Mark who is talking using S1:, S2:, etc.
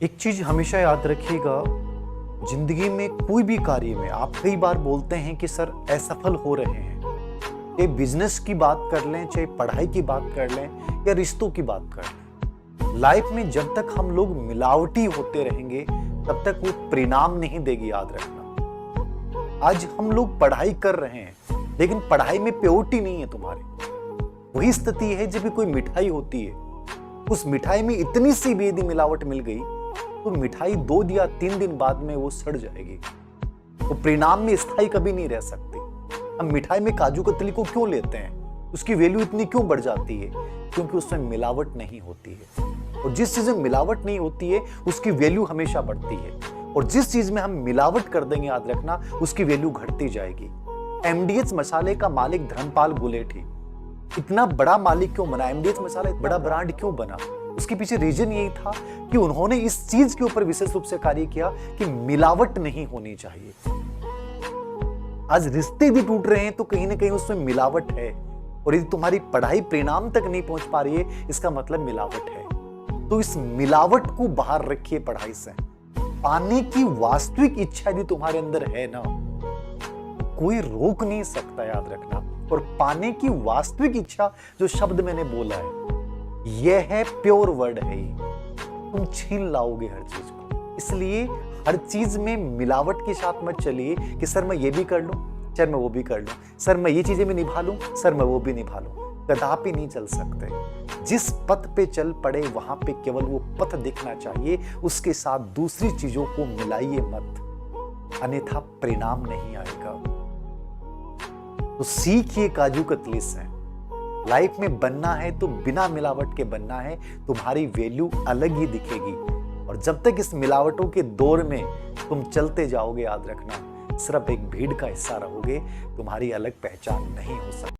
S1: एक चीज हमेशा याद रखिएगा, जिंदगी में कोई भी कार्य में आप कई बार बोलते हैं कि सर असफल हो रहे हैं। चाहे बिजनेस की बात कर लें, चाहे पढ़ाई की बात कर लें या रिश्तों की बात कर लें, लाइफ में जब तक हम लोग मिलावटी होते रहेंगे तब तक वो परिणाम नहीं देगी। याद रखना, आज हम लोग पढ़ाई कर रहे हैं लेकिन पढ़ाई में प्योरिटी नहीं है तुम्हारी। वही स्थिति है जब भी कोई मिठाई होती है, उस मिठाई में इतनी सी भी यदि मिलावट मिल गई तो मिठाई 2 या 3 दिन बाद में वो सड़ जाएगी। तो परिणाम में स्थायी कभी नहीं रह सकती। हम मिठाई में काजू कतली को क्यों लेते हैं, उसकी वैल्यू इतनी क्यों बढ़ जाती है? क्योंकि उसमें मिलावट नहीं होती है। और जिस चीज में मिलावट नहीं होती है उसकी वैल्यू हमेशा बढ़ती है, और जिस चीज में हम मिलावट कर देंगे, याद रखना, उसकी वैल्यू घटती जाएगी। एमडीएच मसाले का मालिक धर्मपाल गुलेठी इतना बड़ा मालिक क्यों बना? एमडीएच मसाला एक बड़ा ब्रांड क्यों बना? उसके पीछे रीजन यही था कि उन्होंने इस चीज के ऊपर विशेष रूप से कार्य किया कि मिलावट नहीं होनी चाहिए। आज रिश्ते भी टूट रहे हैं तो कहीं ना कहीं उसमें मिलावट है, और यदि तुम्हारी पढ़ाई परिणाम तक नहीं पहुंच पा रही है, इसका मतलब मिलावट है। तो इस मिलावट को बाहर रखिए पढ़ाई से। पाने की वास्तविक इच्छा यदि तुम्हारे अंदर है ना, कोई रोक नहीं सकता, याद रखना। और पाने की वास्तविक इच्छा, जो शब्द मैंने बोला है, यह है प्योर वर्ड है। तुम छीन लाओगे हर चीज को। इसलिए हर चीज में मिलावट के साथ मत चलिए कि सर मैं ये भी कर लूं, सर मैं वो भी कर लूं, सर मैं ये चीजें भी निभा लूं, सर मैं वो भी निभा लूं। कदापि नहीं चल सकते। जिस पथ पे चल पड़े वहां पे केवल वो पथ दिखना चाहिए, उसके साथ दूसरी चीजों को मिलाइए मत, अन्यथा परिणाम नहीं आएगा। तो सीखिए काजू कतली से। लाइफ में बनना है तो बिना मिलावट के बनना है, तुम्हारी वैल्यू अलग ही दिखेगी। और जब तक इस मिलावटों के दौर में तुम चलते जाओगे, याद रखना, सिर्फ एक भीड़ का हिस्सा रहोगे, तुम्हारी अलग पहचान नहीं हो सकती।